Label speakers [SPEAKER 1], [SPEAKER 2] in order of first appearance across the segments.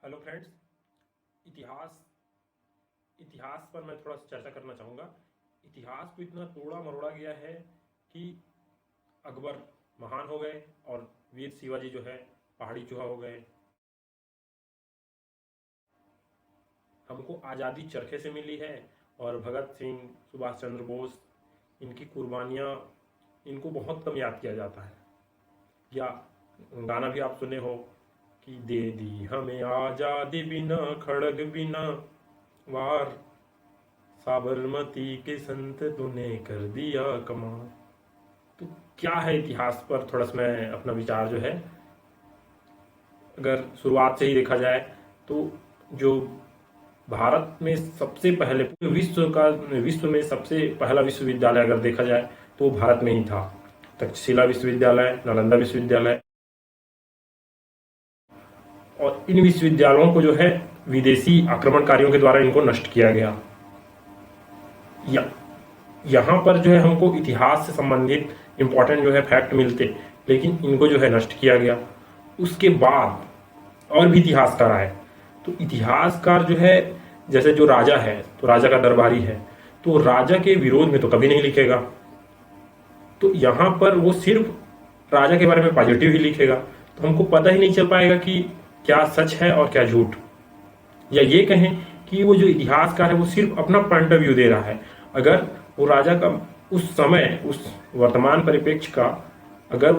[SPEAKER 1] Hello friends. इतिहास इतिहास पर मैं थोड़ा सा चर्चा करना चाहूँगा। इतिहास को इतना तोड़ा मरोड़ा गया है कि अकबर महान हो गए और वीर शिवाजी जो है पहाड़ी चूहा हो गए। हमको आज़ादी चरखे से मिली है और भगत सिंह, सुभाष चंद्र बोस, इनकी कुर्बानियाँ, इनको बहुत कम याद किया जाता है। या गाना भी आप सुने हो कि दे दी हमें आज़ादी बिना खड़ग बिना वार, साबरमती के संत तूने कर दिया कमाल। तो क्या है इतिहास पर थोड़ा सा मैं अपना विचार जो है, अगर शुरुआत से ही देखा जाए तो जो भारत में सबसे पहले पूरे विश्व में सबसे पहला विश्वविद्यालय अगर देखा जाए तो भारत में ही था। तक्षशिला विश्वविद्यालय, नालंदा विश्वविद्यालय। और इन विश्वविद्यालयों को जो है विदेशी आक्रमणकारियों के द्वारा इनको नष्ट किया गया। यहाँ पर जो है हमको इतिहास से संबंधित इम्पोर्टेंट जो है फैक्ट मिलते, लेकिन इनको जो है नष्ट किया गया। उसके बाद और भी इतिहासकार आए, तो इतिहासकार जो है जैसे जो राजा है तो राजा का दरबारी है, तो राजा के विरोध में तो कभी नहीं लिखेगा। तो यहाँ पर वो सिर्फ राजा के बारे में पॉजिटिव ही लिखेगा, तो हमको पता ही नहीं चल पाएगा कि क्या सच है और क्या झूठ। या ये कहें कि वो जो इतिहासकार है वो सिर्फ अपना पॉइंट ऑफ व्यू दे रहा है। अगर वो राजा का उस समय, उस वर्तमान परिप्रेक्ष्य का अगर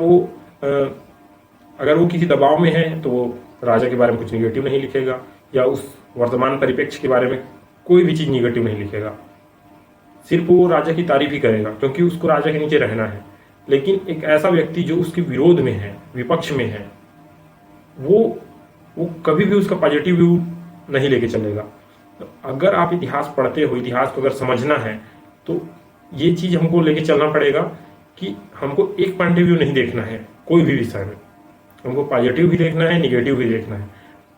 [SPEAKER 1] वो किसी दबाव में है तो वो राजा के बारे में कुछ निगेटिव नहीं लिखेगा, या उस वर्तमान परिप्रेक्ष्य के बारे में कोई भी चीज़ निगेटिव नहीं लिखेगा। सिर्फ वो राजा की तारीफ ही करेगा क्योंकि उसको राजा के नीचे रहना है। लेकिन एक ऐसा व्यक्ति जो उसके विरोध में है, विपक्ष में है, वो कभी भी उसका पॉजिटिव व्यू नहीं लेके चलेगा। तो अगर आप इतिहास पढ़ते हो, इतिहास को अगर समझना है, तो ये चीज़ हमको लेके चलना पड़ेगा कि हमको एक पॉइंट ऑफ व्यू नहीं देखना है कोई भी विषय में। हमको पॉजिटिव भी देखना है, निगेटिव भी देखना है,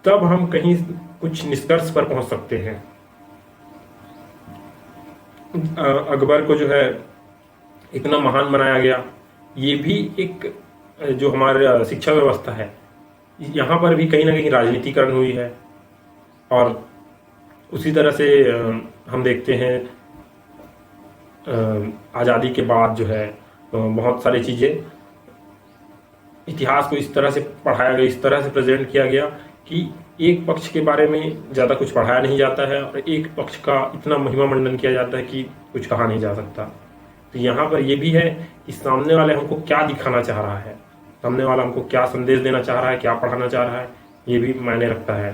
[SPEAKER 1] तब हम कहीं कुछ निष्कर्ष पर पहुंच सकते हैं। अकबर को जो है इतना महान बनाया गया, ये भी एक जो हमारा शिक्षा व्यवस्था है, यहाँ पर भी कहीं ना कहीं राजनीतिकरण हुई है। और उसी तरह से हम देखते हैं आज़ादी के बाद जो है बहुत सारी चीज़ें, इतिहास को इस तरह से पढ़ाया गया, इस तरह से प्रेजेंट किया गया कि एक पक्ष के बारे में ज़्यादा कुछ पढ़ाया नहीं जाता है और एक पक्ष का इतना महिमा मंडन किया जाता है कि कुछ कहा नहीं जा सकता। तो यहाँ पर यह भी है कि सामने वाले हमको क्या दिखाना चाह रहा है, सामने वाला हमको क्या संदेश देना चाह रहा है, क्या पढ़ाना चाह रहा है, ये भी मायने रखता है।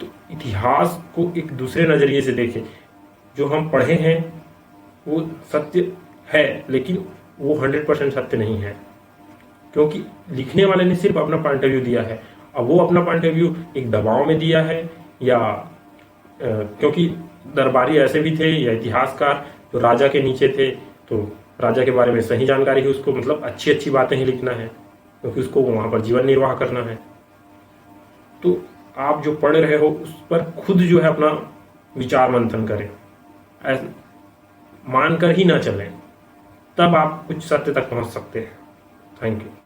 [SPEAKER 1] तो इतिहास को एक दूसरे नज़रिए से देखें। जो हम पढ़े हैं वो सत्य है, लेकिन वो 100% सत्य नहीं है, क्योंकि लिखने वाले ने सिर्फ अपना पॉइंट ऑफ व्यू दिया है। अब वो अपना पॉइंट ऑफ व्यू एक दबाव में दिया है, या क्योंकि दरबारी ऐसे भी थे या इतिहासकार जो राजा के नीचे थे, तो राजा के बारे में सही जानकारी है, उसको मतलब अच्छी अच्छी बातें ही लिखना है, क्योंकि उसको वहाँ पर जीवन निर्वाह करना है। तो आप जो पढ़ रहे हो उस पर खुद जो है अपना विचार मंथन करें, मानकर ही ना चलें, तब आप कुछ सत्य तक पहुँच सकते हैं। Thank you.